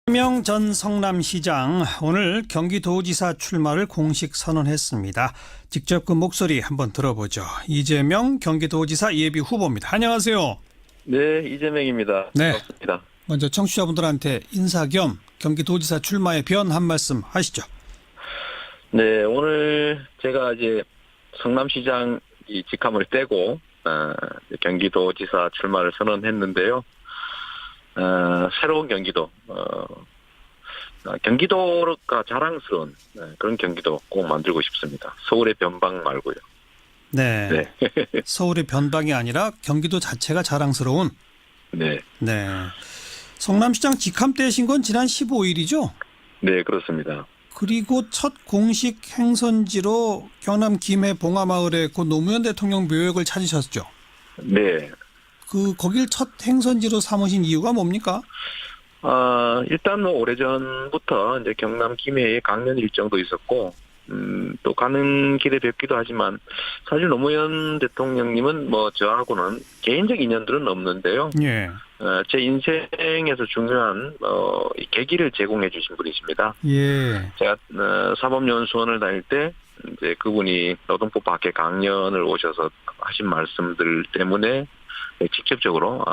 이재명 전 성남시장 오늘 경기도지사 출마를 공식 선언했습니다. 직접 그 목소리 한번 들어보죠. 이재명 경기도지사 예비 후보입니다. 안녕하세요. 네, 이재명입니다. 네. 반갑습니다. 먼저 청취자분들한테 인사 겸 경기도지사 출마의 변 한 말씀 하시죠. 네, 오늘 제가 이제 성남시장 이 직함을 떼고 경기도지사 출마를 선언했는데요. 새로운 경기도, 경기도가 자랑스러운 그런 경기도 꼭 만들고 싶습니다. 서울의 변방 말고요. 네. 네. 서울의 변방이 아니라 경기도 자체가 자랑스러운. 네. 네. 성남시장 직함 떼신 건 지난 15일이죠? 네, 그렇습니다. 그리고 첫 공식 행선지로 경남 김해 봉화마을의 고 노무현 대통령 묘역을 찾으셨죠? 네. 거길 첫 행선지로 삼으신 이유가 뭡니까? 일단 오래전부터 이제 경남 김해에 강연 일정도 있었고, 또 가는 길에 뵙기도 하지만, 사실 노무현 대통령님은 저하고는 개인적 인연들은 없는데요. 예. 제 인생에서 중요한, 이 계기를 제공해 주신 분이십니다. 예. 제가, 사법연수원을 다닐 때, 이제 그분이 노동법 밖에 강연을 오셔서 하신 말씀들 때문에 직접적으로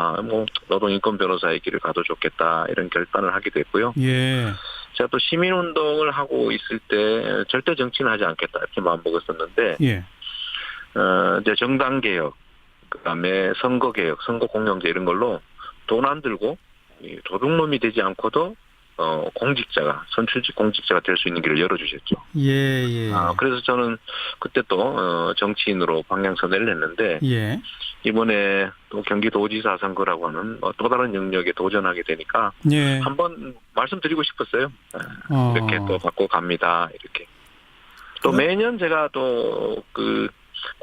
노동인권 변호사의 길을 가도 좋겠다 이런 결단을 하게 됐고요. 예. 제가 또 시민운동을 하고 있을 때 절대 정치는 하지 않겠다 이렇게 마음먹었었는데 예. 이제 정당 개혁, 그다음에 선거 개혁, 선거 공영제 이런 걸로 돈 안 들고 도둑놈이 되지 않고도 공직자가 선출직 공직자가 될 수 있는 길을 열어주셨죠. 예. 그래서 저는 그때 또 정치인으로 방향선회를 했는데 예. 이번에 또 경기도지사 선거라고 하는 또 다른 영역에 도전하게 되니까 예. 한번 말씀드리고 싶었어요. 이렇게 또 받고 갑니다. 이렇게 또 매년 제가 또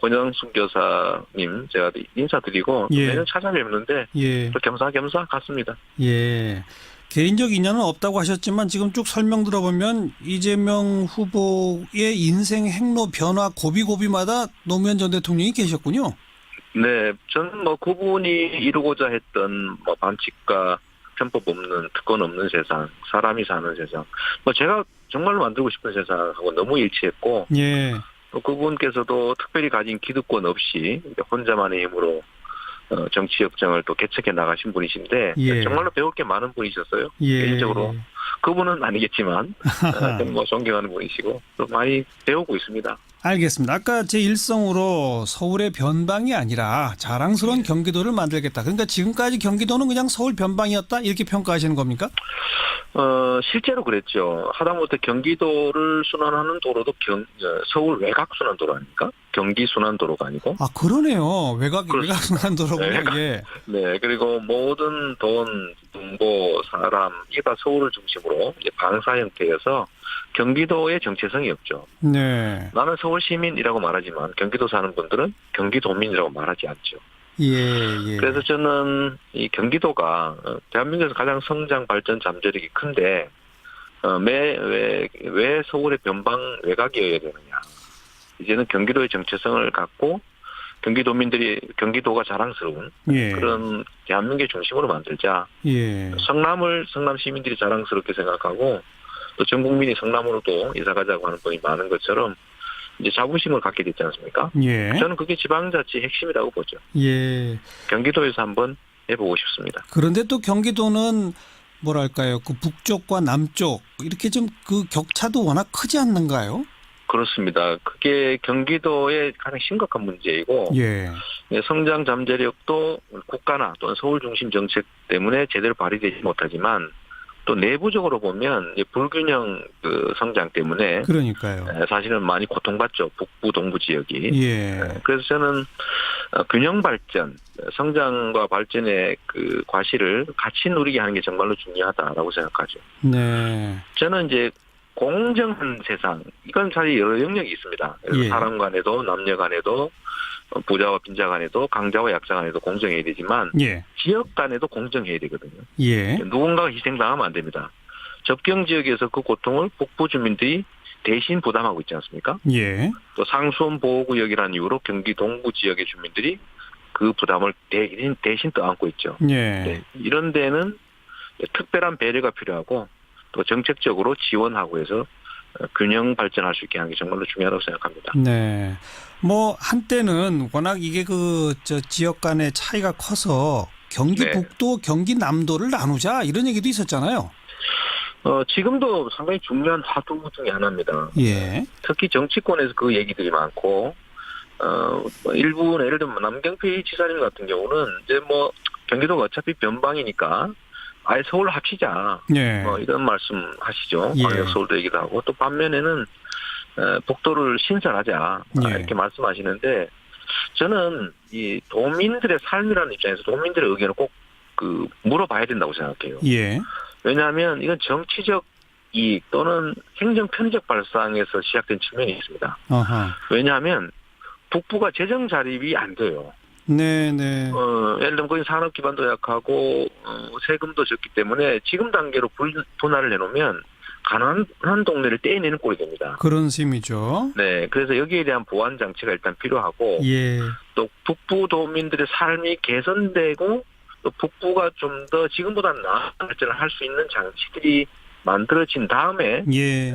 권영숙 교사님 제가 인사드리고 예. 매년 찾아뵙는데 예. 또 겸사겸사 갔습니다. 예. 개인적 인연은 없다고 하셨지만 지금 쭉 설명 들어보면 이재명 후보의 인생 행로 변화 고비고비마다 노무현 전 대통령이 계셨군요. 네, 저는 그분이 이루고자 했던 반칙과 편법 없는 특권 없는 세상, 사람이 사는 세상, 제가 정말로 만들고 싶은 세상하고 너무 일치했고, 예. 또 그분께서도 특별히 가진 기득권 없이 혼자만의 힘으로 정치 역정을 또 개척해 나가신 분이신데 예. 정말로 배울 게 많은 분이셨어요. 예. 개인적으로 그분은 아니겠지만 저는 존경하는 분이시고 또 많이 배우고 있습니다. 알겠습니다. 아까 제 일성으로 서울의 변방이 아니라 자랑스러운 경기도를 만들겠다. 그러니까 지금까지 경기도는 그냥 서울 변방이었다 이렇게 평가하시는 겁니까? 실제로 그랬죠. 하다못해 경기도를 순환하는 도로도 서울 외곽 순환도로 아닙니까? 경기 순환도로가 아니고. 그러네요. 외곽 순환도로군요. 네, 예. 네, 그리고 모든 돈, 정보, 사람 이게 다 서울을 중심으로 이제 방사 형태여서 경기도의 정체성이 없죠. 네. 나는 서울 시민이라고 말하지만 경기도 사는 분들은 경기도민이라고 말하지 않죠. 예. 그래서 저는 이 경기도가 대한민국에서 가장 성장 발전 잠재력이 큰데 왜 서울의 변방 외곽이어야 되느냐. 이제는 경기도의 정체성을 갖고 경기도민들이 경기도가 자랑스러운 예. 그런 대한민국의 중심으로 만들자. 예. 성남 시민들이 자랑스럽게 생각하고 또 전 국민이 성남으로도 이사 가자고 하는 분이 많은 것처럼 이제 자부심을 갖게 됐지 않습니까? 예. 저는 그게 지방자치의 핵심이라고 보죠. 예. 경기도에서 한번 해보고 싶습니다. 그런데 또 경기도는 뭐랄까요? 그 북쪽과 남쪽 이렇게 좀 그 격차도 워낙 크지 않는가요? 그렇습니다. 그게 경기도의 가장 심각한 문제이고 예. 성장 잠재력도 국가나 또는 서울 중심 정책 때문에 제대로 발휘되지 못하지만 또 내부적으로 보면 불균형 성장 때문에 그러니까요. 사실은 많이 고통받죠. 북부 동부 지역이. 예. 그래서 저는 균형 발전, 성장과 발전의 과실을 같이 누리게 하는 게 정말로 중요하다라고 생각하죠. 네. 저는 이제 공정한 세상, 이건 사실 여러 영역이 있습니다. 예. 사람 간에도 남녀 간에도 부자와 빈자 간에도 강자와 약자 간에도 공정해야 되지만 예. 지역 간에도 공정해야 되거든요. 예. 누군가가 희생당하면 안 됩니다. 접경 지역에서 그 고통을 북부 주민들이 대신 부담하고 있지 않습니까? 예. 또 상수원 보호구역이라는 이유로 경기 동부 지역의 주민들이 그 부담을 대신 떠안고 있죠. 예. 네. 이런 데는 특별한 배려가 필요하고 또 정책적으로 지원하고 해서 균형 발전할 수 있게 하는 게 정말로 중요하다고 생각합니다. 네. 뭐 한때는 워낙 이게 지역 간의 차이가 커서 경기 네. 북도, 경기 남도를 나누자 이런 얘기도 있었잖아요. 지금도 상당히 중요한 화두 중에 하나입니다. 예. 특히 정치권에서 그 얘기들이 많고, 뭐 일부 예를 들면 남경필 지사님 같은 경우는 이제 뭐 경기도가 어차피 변방이니까 아예 서울 합치자. 예. 이런 말씀 하시죠. 예. 광역 서울도 얘기도 하고 또 반면에는 북도를 신설하자. 예. 이렇게 말씀하시는데 저는 이 도민들의 삶이라는 입장에서 도민들의 의견을 꼭 물어봐야 된다고 생각해요. 예. 왜냐하면 이건 정치적 이익 또는 행정 편의적 발상에서 시작된 측면이 있습니다. 아하. 왜냐하면 북부가 재정 자립이 안 돼요. 네네. 예를 들면 거기 산업 기반도 약하고 세금도 적기 때문에 지금 단계로 분할을 해놓으면 가난한 동네를 떼내는 꼴이 됩니다. 그런 셈이죠. 네, 그래서 여기에 대한 보완 장치가 일단 필요하고 예. 또 북부 도민들의 삶이 개선되고 또 북부가 좀 더 지금보다 나은 발전을 할 수 있는 장치들이 만들어진 다음에 예.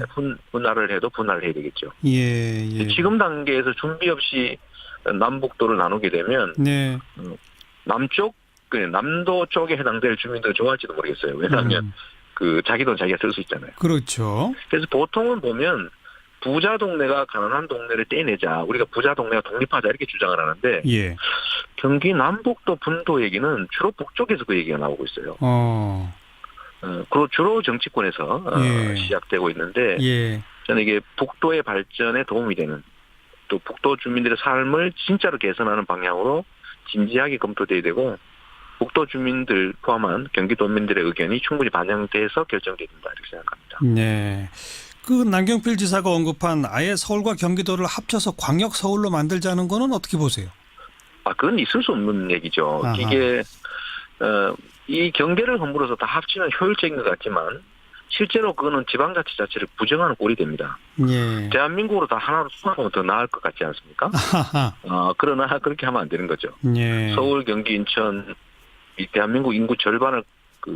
분할을 해도 분할을 해야 되겠죠. 예. 예. 지금 단계에서 준비 없이 남북도를 나누게 되면 네. 남쪽 남도 쪽에 해당될 주민들 좋아할지도 모르겠어요. 왜냐하면 자기 돈 자기가 쓸 수 있잖아요. 그렇죠. 그래서 보통은 보면 부자 동네가 가난한 동네를 떼내자. 우리가 부자 동네가 독립하자 이렇게 주장을 하는데 예. 경기 남북도 분도 얘기는 주로 북쪽에서 그 얘기가 나오고 있어요. 그리고 주로 정치권에서 예. 시작되고 있는데 예. 저는 이게 북도의 발전에 도움이 되는 또 북도 주민들의 삶을 진짜로 개선하는 방향으로 진지하게 검토돼야 되고 북도 주민들 포함한 경기도민들의 의견이 충분히 반영돼서 결정돼야 된다 이렇게 생각합니다. 네. 남경필 지사가 언급한 아예 서울과 경기도를 합쳐서 광역 서울로 만들자는 거는 어떻게 보세요? 그건 있을 수 없는 얘기죠. 아하. 이게 이 경계를 허물어서 다 합치면 효율적인 것 같지만 실제로 그거는 지방자치 자체를 부정하는 꼴이 됩니다. 예. 대한민국으로 다 하나로 통합하면 더 나을 것 같지 않습니까? 그러나 그렇게 하면 안 되는 거죠. 예. 서울, 경기, 인천 이 대한민국 인구 절반을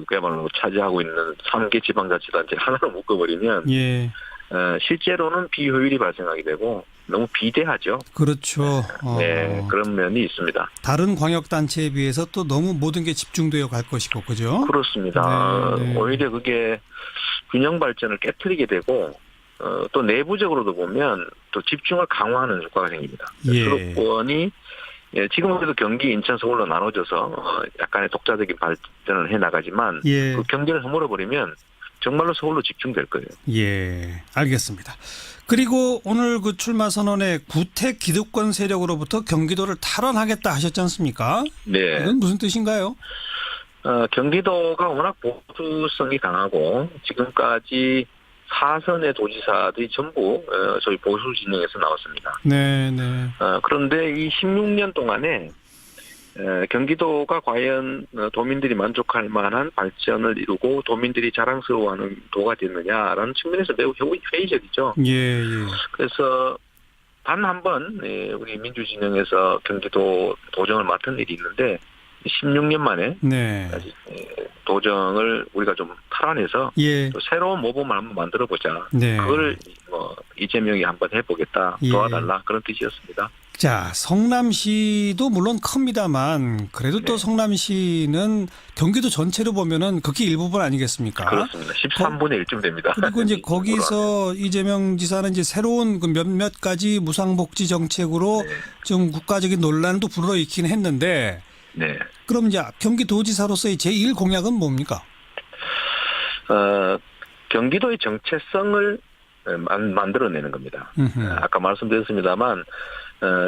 그야말로 차지하고 있는 3개 지방자치단체 하나로 묶어버리면 예. 실제로는 비효율이 발생하게 되고 너무 비대하죠. 그렇죠. 네, 그런 면이 있습니다. 다른 광역단체에 비해서 또 너무 모든 게 집중되어 갈 것이고, 그죠? 그렇습니다. 네. 오히려 그게 균형 발전을 깨트리게 되고 또 내부적으로도 보면 또 집중을 강화하는 효과가 생깁니다. 예. 수도권이 지금은 그래도 경기, 인천, 서울로 나눠져서 약간의 독자적인 발전을 해나가지만 예. 그 경계를 허물어버리면 정말로 서울로 집중될 거예요. 예, 알겠습니다. 그리고 오늘 출마 선언에 구택 기득권 세력으로부터 경기도를 탈환하겠다 하셨지 않습니까? 네. 이건 무슨 뜻인가요? 경기도가 워낙 보수성이 강하고 지금까지 4선의 도지사들이 전부 저희 보수 진영에서 나왔습니다. 네, 네. 그런데 이 16년 동안에 경기도가 과연 도민들이 만족할 만한 발전을 이루고 도민들이 자랑스러워하는 도가 됐느냐라는 측면에서 매우 회의적이죠. 예, 예. 그래서 단 한 번 우리 민주진영에서 경기도 도정을 맡은 일이 있는데 16년 만에 네. 도정을 우리가 좀 탈환해서 예. 또 새로운 모범을 한번 만들어보자. 네. 그걸 이재명이 한번 해보겠다. 예. 도와달라. 그런 뜻이었습니다. 자, 성남시도 물론 큽니다만 그래도 또 네. 성남시는 경기도 전체로 보면은 극히 일부분 아니겠습니까? 그렇습니다. 13분의 1쯤 됩니다. 그리고 이제 거기서 이재명 지사는 이제 새로운 몇몇 가지 무상복지 정책으로 네. 좀 국가적인 논란도 불어일으키긴 했는데 네. 그럼 이제 경기도지사로서의 제1 공약은 뭡니까? 경기도의 정체성을 만들어내는 겁니다. 아까 말씀드렸습니다만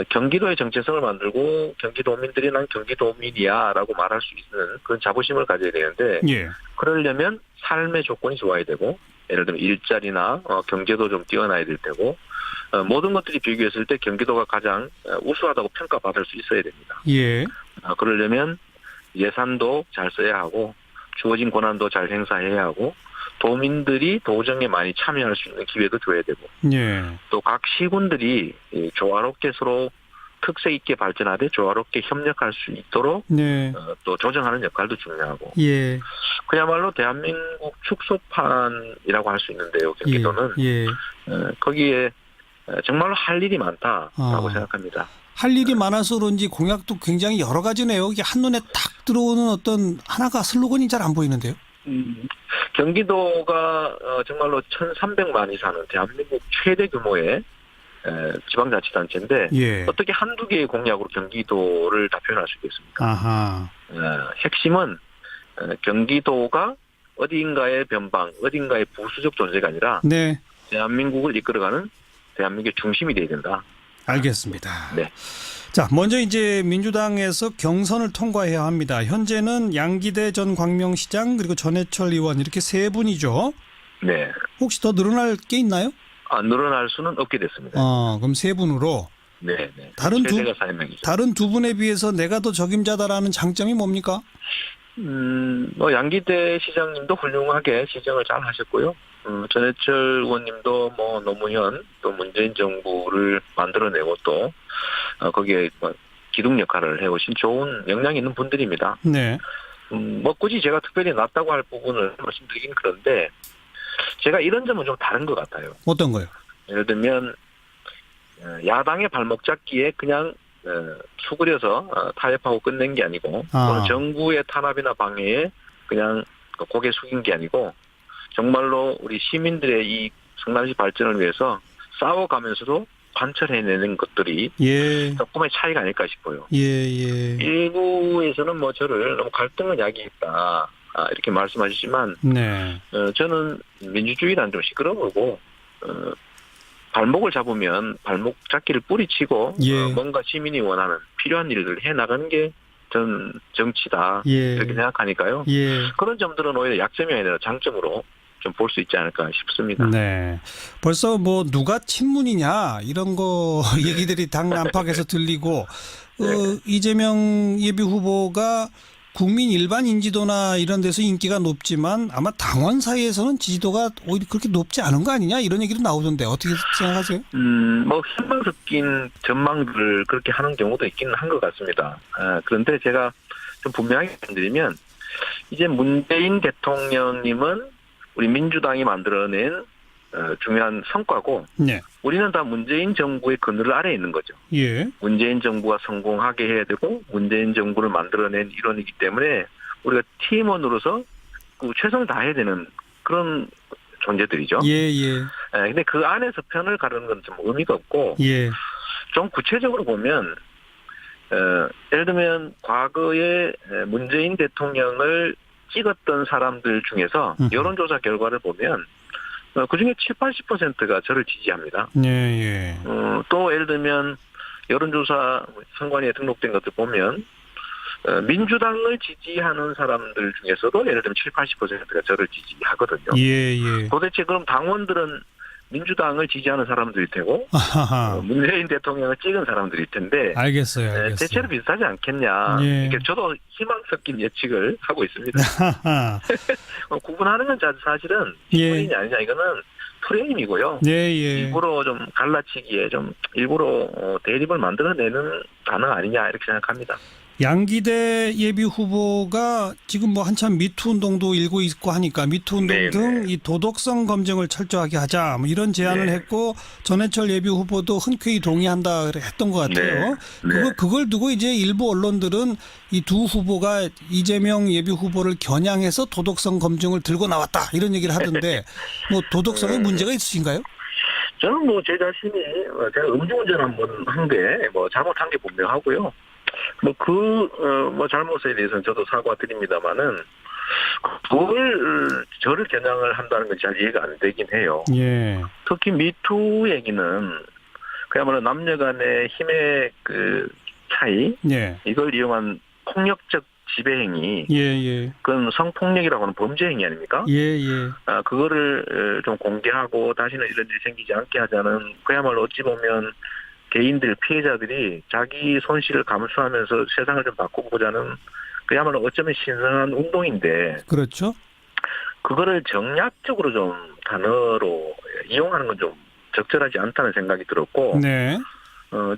경기도의 정체성을 만들고 경기도민들이 난 경기도민이야라고 말할 수 있는 그런 자부심을 가져야 되는데 예. 그러려면 삶의 조건이 좋아야 되고 예를 들면 일자리나 경제도 좀 뛰어나야 될 테고 모든 것들이 비교했을 때 경기도가 가장 우수하다고 평가받을 수 있어야 됩니다. 예. 그러려면 예산도 잘 써야 하고 주어진 권한도 잘 행사해야 하고 도민들이 도정에 많이 참여할 수 있는 기회도 줘야 되고 예. 또 각 시군들이 조화롭게 서로 특색 있게 발전하되 조화롭게 협력할 수 있도록 네. 또 조정하는 역할도 중요하고 예. 그야말로 대한민국 축소판이라고 할 수 있는데요. 경기도는 예. 거기에 정말로 할 일이 많다라고 아. 생각합니다. 할 일이 많아서 그런지 공약도 굉장히 여러 가지네요. 이게 한눈에 탁 들어오는 어떤 하나가 슬로건이 잘 안 보이는데요. 경기도가 정말로 1,300만이 사는 대한민국 최대 규모의 지방자치단체인데 예. 어떻게 한두 개의 공약으로 경기도를 다 표현할 수 있겠습니까? 아하. 핵심은 경기도가 어딘가의 변방, 어딘가의 부수적 존재가 아니라 네. 대한민국을 이끌어가는 대한민국의 중심이 돼야 된다. 알겠습니다. 네. 자, 먼저 이제 민주당에서 경선을 통과해야 합니다. 현재는 양기대 전 광명시장 그리고 전해철 의원 이렇게 세 분이죠. 네. 혹시 더 늘어날 게 있나요? 늘어날 수는 없게 됐습니다. 그럼 세 분으로. 네, 네. 다른 두- 최대가 4명이죠. 다른 두 분에 비해서 내가 더 적임자다라는 장점이 뭡니까? 양기대 시장님도 훌륭하게 시정을 잘 하셨고요. 전해철 의원님도 노무현 또 문재인 정부를 만들어내고 또 거기에 기둥 역할을 해오신 좋은 역량이 있는 분들입니다. 네. 굳이 제가 특별히 낫다고 할 부분을 말씀드리긴 그런데 제가 이런 점은 좀 다른 것 같아요. 어떤 거요? 예를 들면 야당의 발목 잡기에 그냥 수그려서 타협하고 끝낸 게 아니고 또는 정부의 탄압이나 방해에 그냥 고개 숙인 게 아니고 정말로 우리 시민들의 이 성남시 발전을 위해서 싸워가면서도 관철해내는 것들이 예. 조금의 차이가 아닐까 싶어요. 예, 예. 일부에서는 저를 너무 갈등을 야기했다 이렇게 말씀하시지만 네. 저는 민주주의란 좀 시끄러우고 발목을 잡으면 발목 잡기를 뿌리치고 예. 뭔가 시민이 원하는 필요한 일들을 해나가는 게 전 정치다 예. 이렇게 생각하니까요. 예. 그런 점들은 오히려 약점이 아니라 장점으로 좀 볼 수 있지 않을까 싶습니다. 네. 벌써 누가 친문이냐 이런 거 얘기들이 당 안팎에서 들리고 이재명 예비 후보가 국민 일반 인지도나 이런 데서 인기가 높지만 아마 당원 사이에서는 지지도가 오히려 그렇게 높지 않은 거 아니냐 이런 얘기도 나오던데 어떻게 생각하세요? 희망 섞인 전망들을 그렇게 하는 경우도 있기는 한 것 같습니다. 그런데 제가 좀 분명하게 말씀드리면 이제 문재인 대통령님은 우리 민주당이 만들어낸 중요한 성과고 네. 우리는 다 문재인 정부의 그늘 아래에 있는 거죠. 예. 문재인 정부가 성공하게 해야 되고 문재인 정부를 만들어낸 일원이기 때문에 우리가 팀원으로서 최선을 다해야 되는 그런 존재들이죠. 예, 예. 근데 그 안에서 편을 가르는 건 좀 의미가 없고 예. 좀 구체적으로 보면 예를 들면 과거에 문재인 대통령을 찍었던 사람들 중에서 여론조사 결과를 보면 그중에 7, 80%가 저를 지지합니다. 예, 예. 또 예를 들면 여론조사 선관위에 등록된 것들 보면 민주당을 지지하는 사람들 중에서도 예를 들면 7, 80%가 저를 지지하거든요. 예, 예. 도대체 그럼 당원들은 민주당을 지지하는 사람들일 테고 아하하. 문재인 대통령을 찍은 사람들일 텐데 알겠어요. 대체로 비슷하지 않겠냐. 예. 이렇게 저도 희망 섞인 예측을 하고 있습니다. 하하. 구분하는 건 사실은 예. 프레임이 아니냐 이거는 프레임이고요. 예, 예. 일부러 좀 갈라치기에 좀 일부러 대립을 만들어내는 단어 아니냐 이렇게 생각합니다. 양기대 예비 후보가 지금 한참 미투 운동도 일고 있고 하니까 미투 운동 네네. 등 이 도덕성 검증을 철저하게 하자 이런 제안을 네. 했고 전해철 예비 후보도 흔쾌히 동의한다 했던 것 같아요. 네. 그걸 두고 이제 일부 언론들은 이 두 후보가 이재명 예비 후보를 겨냥해서 도덕성 검증을 들고 나왔다 이런 얘기를 하던데 도덕성에 문제가 있으신가요? 저는 제 자신이 제가 음주운전 한번 한 게 잘못한 게 분명하고요. 잘못에 대해서는 저도 사과드립니다만은 그걸 저를 겨냥을 한다는 건 잘 이해가 안 되긴 해요. 예. 특히 미투 얘기는 그야말로 남녀 간의 힘의 차이 예. 이걸 이용한 폭력적 지배행위 예, 예. 그건 성폭력이라고 하는 범죄 행위 아닙니까? 예, 예. 그거를 좀 공개하고 다시는 이런 일이 생기지 않게 하자는 그야말로 어찌 보면 개인들, 피해자들이 자기 손실을 감수하면서 세상을 좀 바꿔보자는 그야말로 어쩌면 신선한 운동인데 그렇죠. 그거를 정략적으로 좀 단어로 이용하는 건 좀 적절하지 않다는 생각이 들었고 네.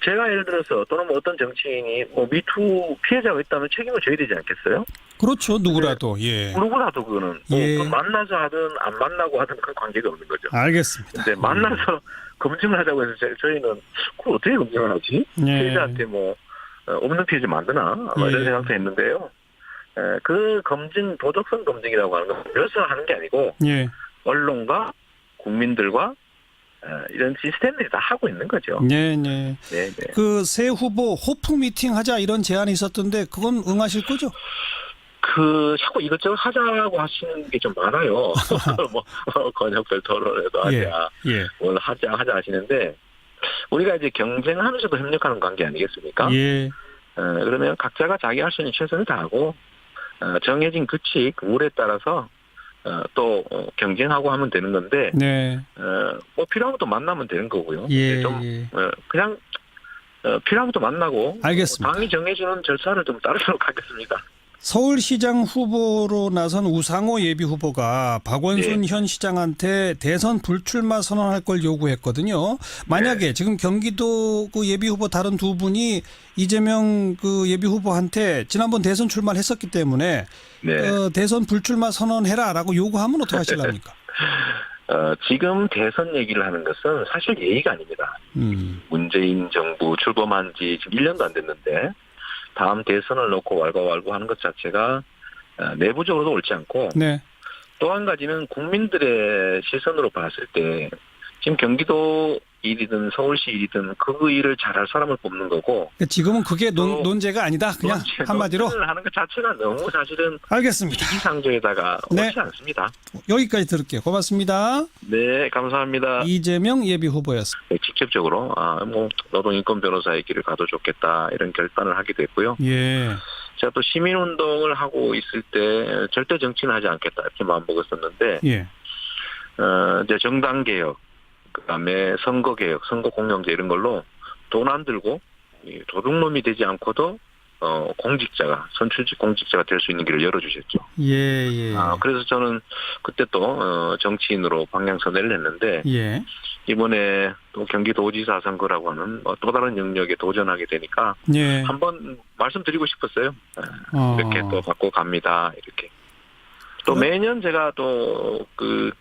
제가 예를 들어서 또는 뭐 어떤 정치인이 뭐 미투 피해자가 있다면 책임을 져야 되지 않겠어요? 그렇죠. 누구라도. 예. 누구라도 그거는 뭐 예. 그건 만나서 하든 안 만나고 하든 그 관계가 없는 거죠. 알겠습니다. 근데 만나서 검증을 하자고 해서 저희는 그걸 어떻게 검증을 하지? 예. 피해자한테 뭐 없는 피해자 만드나? 뭐 이런 예. 생각도 했는데요. 그 검증, 도덕성 검증이라고 하는 건 그래서 하는 게 아니고 예. 언론과 국민들과 이런 시스템들이 다 하고 있는 거죠. 네, 네. 네, 네. 그 새 후보 호프 미팅 하자 이런 제안이 있었던데 그건 응하실 거죠? 자꾸 이것저것 하자고 하시는 게 좀 많아요. 뭐, 권역별 토론회도 하자, 예. 뭘 하자 하시는데, 우리가 이제 경쟁하면서도 협력하는 관계 아니겠습니까? 예. 그러면 각자가 자기 할 수 있는 최선을 다하고, 정해진 규칙, 룰에 따라서, 또, 경쟁하고 하면 되는 건데, 네. 뭐, 필요하면 또 만나면 되는 거고요. 예. 좀, 그냥, 필요하면 또 만나고, 알겠습니다. 당이 정해주는 절차를 좀 따르도록 하겠습니다. 서울시장 후보로 나선 우상호 예비 후보가 박원순 현 시장한테 대선 불출마 선언할 걸 요구했거든요. 만약에 지금 경기도 그 예비 후보 다른 두 분이 이재명 그 예비 후보한테 지난번 대선 출마를 했었기 때문에 대선 불출마 선언해라라고 요구하면 어떻게 하실랍니까? 지금 대선 얘기를 하는 것은 사실 예의가 아닙니다. 문재인 정부 출범한 지 지금 1년도 안 됐는데 다음 대선을 놓고 왈가왈부 하는 것 자체가 내부적으로도 옳지 않고 네. 또 한 가지는 국민들의 시선으로 봤을 때 지금 경기도 일이든 서울시 일이든 그 일을 잘할 사람을 뽑는 거고 지금은 그게 논제가 아니다. 그냥 한마디로 논쟁을 하는 것 자체가 너무 사실은 알겠습니다. 시기상조에다가 네. 옳지 않습니다. 여기까지 들을게요. 고맙습니다. 네, 감사합니다. 이재명 예비 후보였습니다. 네, 직접적으로 뭐 노동인권 변호사의 길을 가도 좋겠다 이런 결단을 하게 됐고요. 예. 제가 또 시민운동을 하고 있을 때 절대 정치는 하지 않겠다 이렇게 마음먹었었는데 예. 이제 정당 개혁, 그다음에 선거 개혁, 선거 공영제 이런 걸로 돈 안 들고 도둑놈이 되지 않고도 공직자가 선출직 공직자가 될 수 있는 길을 열어주셨죠. 예. 그래서 저는 그때 또 정치인으로 방향선회를 했는데 예. 이번에 또 경기도지사 선거라고 하는 또 다른 영역에 도전하게 되니까 예. 한번 말씀드리고 싶었어요. 이렇게 또 받고 갑니다. 이렇게 또 매년 제가 또 그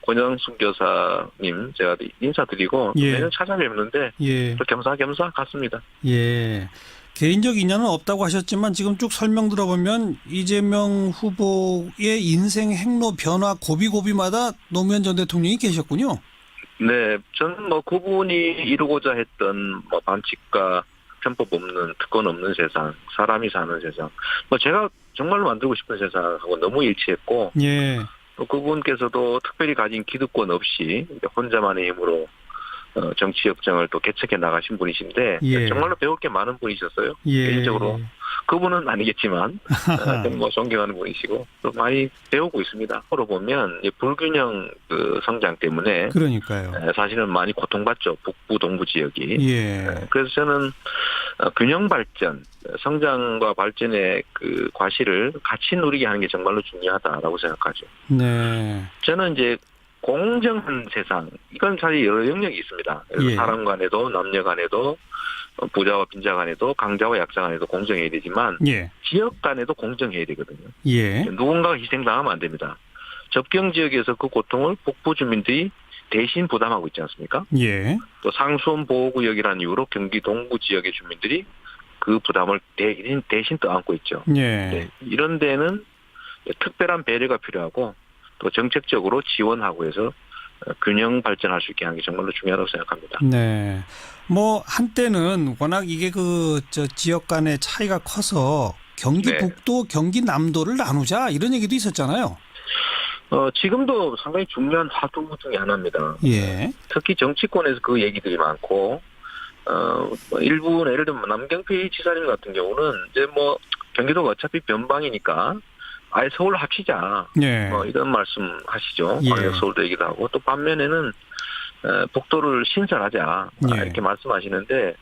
권영숙 교사님 제가 인사드리고 예. 매년 찾아뵙는데 예. 또 겸사겸사 갔습니다. 예. 개인적 인연은 없다고 하셨지만 지금 쭉 설명 들어보면 이재명 후보의 인생 행로 변화 고비고비마다 노무현 전 대통령이 계셨군요. 네, 저는 뭐 그분이 이루고자 했던 뭐 반칙과 편법 없는 특권 없는 세상, 사람이 사는 세상, 뭐 제가 정말로 만들고 싶은 세상하고 너무 일치했고, 예. 또 그분께서도 특별히 가진 기득권 없이 혼자만의 힘으로 정치 역정을 또 개척해 나가신 분이신데 예. 정말로 배울 게 많은 분이셨어요. 예. 개인적으로 그분은 아니겠지만 뭐 존경하는 분이시고 또 많이 배우고 있습니다. 서로 보면 불균형 그 성장 때문에 그러니까요. 사실은 많이 고통받죠. 북부 동부 지역이. 예. 그래서 저는 균형 발전, 성장과 발전의 그 과실을 같이 누리게 하는 게 정말로 중요하다라고 생각하죠. 네. 저는 이제 공정한 세상, 이건 사실 여러 영역이 있습니다. 그래서 예. 사람 간에도 남녀 간에도 부자와 빈자 간에도 강자와 약자 간에도 공정해야 되지만 예. 지역 간에도 공정해야 되거든요. 예. 누군가가 희생당하면 안 됩니다. 접경 지역에서 그 고통을 북부 주민들이 대신 부담하고 있지 않습니까? 예. 또 상수원 보호구역이라는 이유로 경기 동부 지역의 주민들이 그 부담을 대신 떠안고 있죠. 예. 네, 이런 데는 특별한 배려가 필요하고 또 정책적으로 지원하고 해서 균형 발전할 수 있게 하는 게 정말로 중요하다고 생각합니다. 네. 뭐 한때는 워낙 이게 지역 간의 차이가 커서 경기 네. 북도, 경기 남도를 나누자 이런 얘기도 있었잖아요. 지금도 상당히 중요한 화두 중에 하나입니다. 예. 특히 정치권에서 그 얘기들이 많고, 뭐 일부 예를 들면 남경필 지사님 같은 경우는 이제 뭐 경기도가 어차피 변방이니까 아예 서울로 합치자. 예. 이런 말씀 하시죠. 예. 광역 서울도 얘기도 하고 또 반면에는 북도를 신설하자. 예. 이렇게 말씀하시는데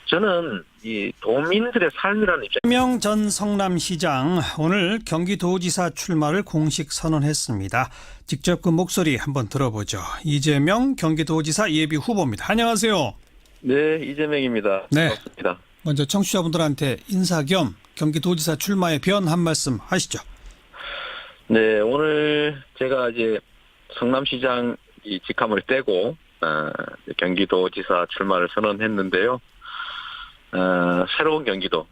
저는 이 도민들의 삶이라는 입장. 이재명 전 성남시장 오늘 경기도지사 출마를 공식 선언했습니다. 직접 그 목소리 한번 들어보죠. 이재명 경기도지사 예비 후보입니다. 안녕하세요. 네, 이재명입니다. 네. 반갑습니다. 먼저 청취자분들한테 인사 겸 경기도지사 출마의 변 한 말씀 하시죠. 네, 오늘 제가 이제 성남시장 이 직함을 떼고 경기도지사 출마를 선언했는데요. 새로운 경기도,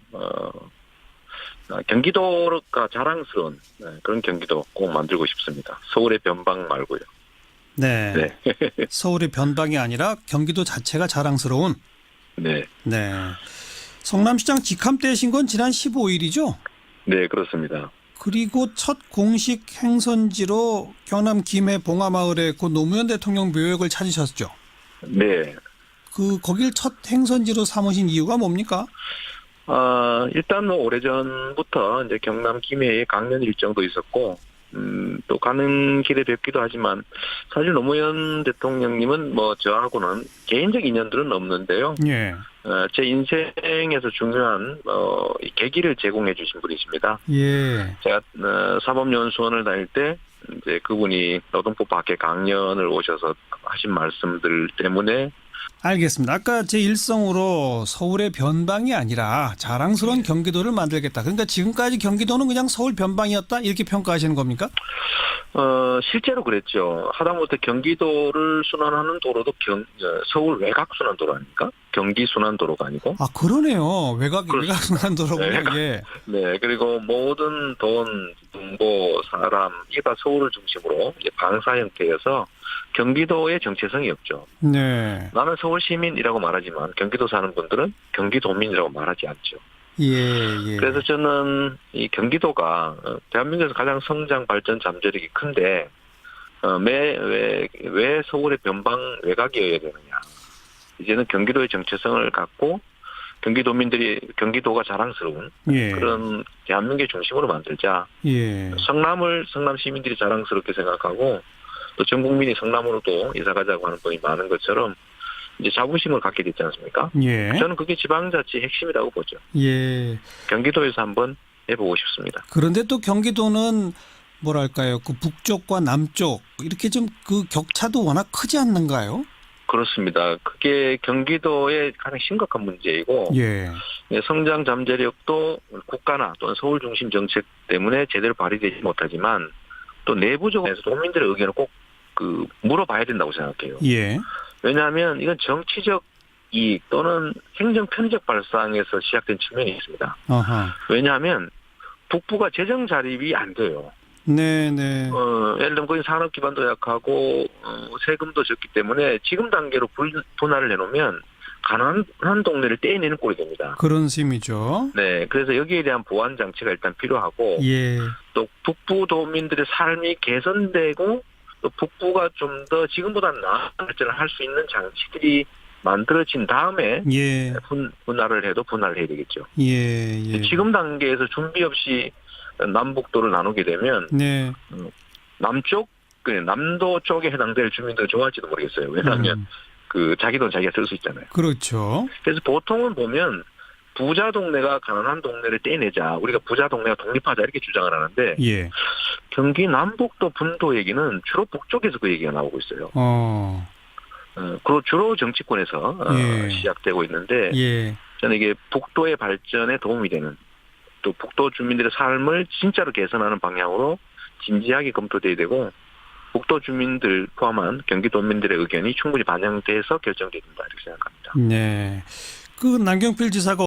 경기도가 자랑스러운 그런 경기도 꼭 만들고 싶습니다. 서울의 변방 말고요. 네. 네, 서울의 변방이 아니라 경기도 자체가 자랑스러운. 네, 네. 성남시장 직함 떼신 건 지난 15일이죠. 네, 그렇습니다. 그리고 첫 공식 행선지로 경남 김해 봉하마을의 고 노무현 대통령 묘역을 찾으셨죠. 네, 거길 첫 행선지로 삼으신 이유가 뭡니까? 일단 뭐 오래전부터 이제 경남 김해에 강연 일정도 있었고, 또 가는 길에 뵙기도 하지만 사실 노무현 대통령님은 뭐 저하고는 개인적 인연들은 없는데요. 예. 제 인생에서 중요한 이 계기를 제공해 주신 분이십니다. 예. 제가 사법연수원을 다닐 때 이제 그분이 노동법 밖에 강연을 오셔서 하신 말씀들 때문에 알겠습니다. 아까 제 일성으로 서울의 변방이 아니라 자랑스러운 경기도를 만들겠다. 그러니까 지금까지 경기도는 그냥 서울 변방이었다 이렇게 평가하시는 겁니까? 실제로 그랬죠. 하다못해 경기도를 순환하는 도로도 서울 외곽 순환도로 아닙니까? 경기 순환도로가 아니고. 아 그러네요. 외곽 그렇습니다. 순환도로군요. 네. 예. 네, 그리고 모든 돈, 정보, 사람 이게 다 서울을 중심으로 이제 방사 형태여서 경기도의 정체성이 없죠. 네. 나는 서울 시민이라고 말하지만 경기도 사는 분들은 경기도민이라고 말하지 않죠. 예. 그래서 저는 이 경기도가 대한민국에서 가장 성장 발전 잠재력이 큰데 왜 서울의 변방 외곽이어야 되느냐. 이제는 경기도의 정체성을 갖고 경기도가 자랑스러운 예. 그런 대한민국의 중심으로 만들자. 예. 성남 시민들이 자랑스럽게 생각하고 또 전 국민이 성남으로도 이사 가자고 하는 분이 많은 것처럼 이제 자부심을 갖게 됐지 않습니까? 예. 저는 그게 지방자치의 핵심이라고 보죠. 예. 경기도에서 한번 해보고 싶습니다. 그런데 또 경기도는 뭐랄까요? 그 북쪽과 남쪽 이렇게 좀 그 격차도 워낙 크지 않는가요? 그렇습니다. 그게 경기도의 가장 심각한 문제이고 예. 성장 잠재력도 국가나 또는 서울 중심 정책 때문에 제대로 발휘되지 못하지만 또 내부적으로 도민들의 의견을 꼭 물어봐야 된다고 생각해요. 예. 왜냐하면 이건 정치적 이익 또는 행정 편의적 발상에서 시작된 측면이 있습니다. 아하. 왜냐하면 북부가 재정 자립이 안 돼요. 네네. 예를 들면 거기 산업 기반도 약하고 세금도 적기 때문에 지금 단계로 분할을 해놓으면 가난한 동네를 떼내는 꼴이 됩니다. 그런 셈이죠. 네, 그래서 여기에 대한 보완 장치가 일단 필요하고 예. 또 북부 도민들의 삶이 개선되고 또 북부가 좀 더 지금보다 나은 발전을 할 수 있는 장치들이 만들어진 다음에 예. 분할을 해도 분할을 해야 되겠죠. 예. 지금 단계에서 준비 없이 남북도를 나누게 되면 네. 남도 쪽에 해당될 주민들은 좋아할지도 모르겠어요. 왜냐하면 자기 돈 자기가 쓸 수 있잖아요. 그렇죠. 그래서 보통은 보면 부자 동네가 가난한 동네를 떼내자. 우리가 부자 동네가 독립하자 이렇게 주장을 하는데 예. 경기 남북도 분도 얘기는 주로 북쪽에서 그 얘기가 나오고 있어요. 그리고 주로 정치권에서 예. 시작되고 있는데 예. 저는 이게 북도의 발전에 도움이 되는 또 북도 주민들의 삶을 진짜로 개선하는 방향으로 진지하게 검토돼야 되고 북도 주민들 포함한 경기도민들의 의견이 충분히 반영돼서 결정돼야 된다 이렇게 생각합니다. 네. 그 남경필 지사가